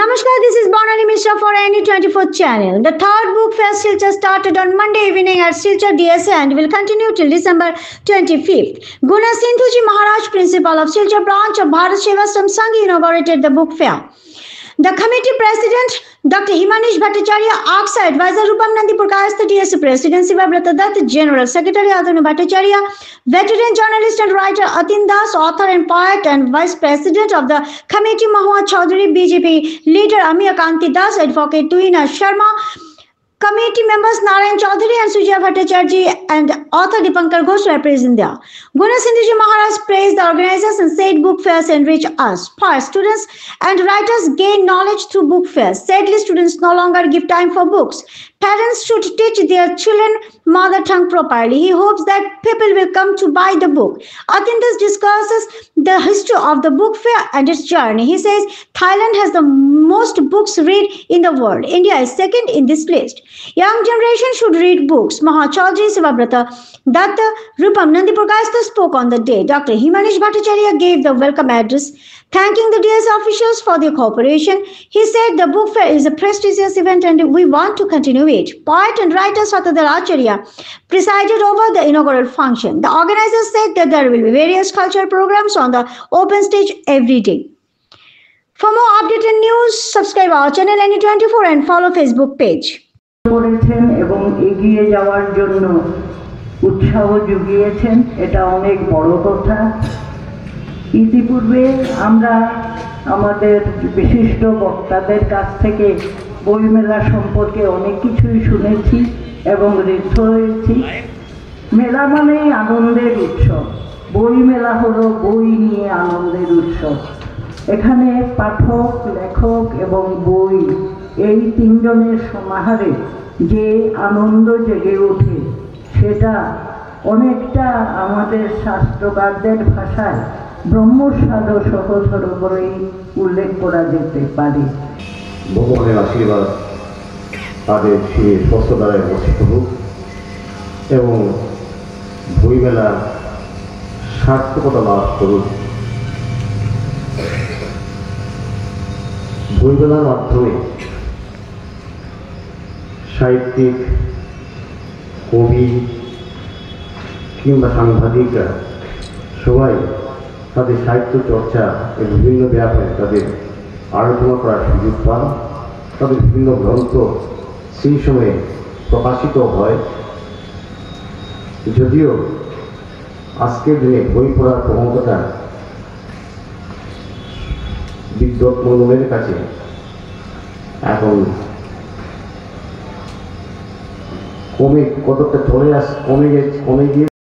Namaskar, this is Bonani Mishra for NE24 channel. The third book fair Silchar started on Monday evening at Silchar DSA and will continue till December 25th. Guna Sindhuji Maharaj, principal of Silchar branch of Bharat Sevasram Sangh, inaugurated the book fair. The committee president, Dr. Himanish Bhattacharya, asked advisor Rupam Nandipur Kayastha DSA president Sivabrata Dutt, general secretary Adanu Bhattacharya, veteran journalist and writer Atin Das, author and poet and vice president of the committee Mahua Chaudhary, BJP leader Amiya Kanti Das, advocate Tuina Sharma, committee members Narayan Chaudhary and Sujaya Bhattacharya and author Dipankar Ghosh were present there. Guna Sindhuji Maharaj praised the organizers and said book fairs enrich us. First, students and writers gain knowledge through book fairs. Sadly, students no longer give time for books. Parents should teach their children mother tongue properly. He hopes that people will come to buy the book. Atindas discusses the history of the book fair and its journey. He says Thailand has the most books read in the world. India is second in this list. Young generation should read books. Maha Chaudhary, Sivabrata Dutt, Rupam Nandipur Kayastha spoke on the day. Dr. Himanish Bhattacharya gave the welcome address, thanking the DSA officials for their cooperation. He said the book fair is a prestigious event and we want to continue it. Poet and writer Satadhar Acharya presided over the inaugural function. The organizers said that there will be various cultural programs on the open stage every day. For more updated news, subscribe our channel NE24 and follow Facebook page. করেছেন এবং এগিয়ে যাওয়ার জন্য উৎসাহ জুগিয়েছেন, এটা অনেক বড় কথা। ইতিপূর্বে আমরা আমাদের বিশিষ্ট বক্তাদের কাছ থেকে বইমেলা সম্পর্কে অনেক কিছুই শুনেছি এবং ঋদ্ধ হয়েছি। মেলা মানেই আনন্দের উৎসব, বইমেলা হলো বই নিয়ে আনন্দের উৎসব। এখানে পাঠক, লেখক এবং বই এই তিনজনের সমাহারে যে আনন্দ জেগে ওঠে সেটা অনেকটা আমাদের শাস্ত্রকারদের ভাষায় ব্রহ্মস্বাদ সহস্র করেই উল্লেখ করা যেতে পারে। ভগবানের আশীর্বাদ তাদের শিরে স্বস্ত দ্বারায় বর্ষিত হোক এবং বইমেলা সার্থকতা লাভ করুক। বইমেলার মাধ্যমে সাহিত্যিক, কবি কিংবা সাংবাদিকরা সবাই তাদের সাহিত্য চর্চা এবং বিভিন্ন ব্যাপারে তাদের আলোচনা করার সুযোগ পান। তাদের বিভিন্ন গ্রন্থ সেই সময়ে প্রকাশিত হয়। যদিও আজকের দিনে বই পড়ার প্রবণতা বিদ্যুৎ মঙ্গলের কাছে এখন কতটা চলে কমে গিয়ে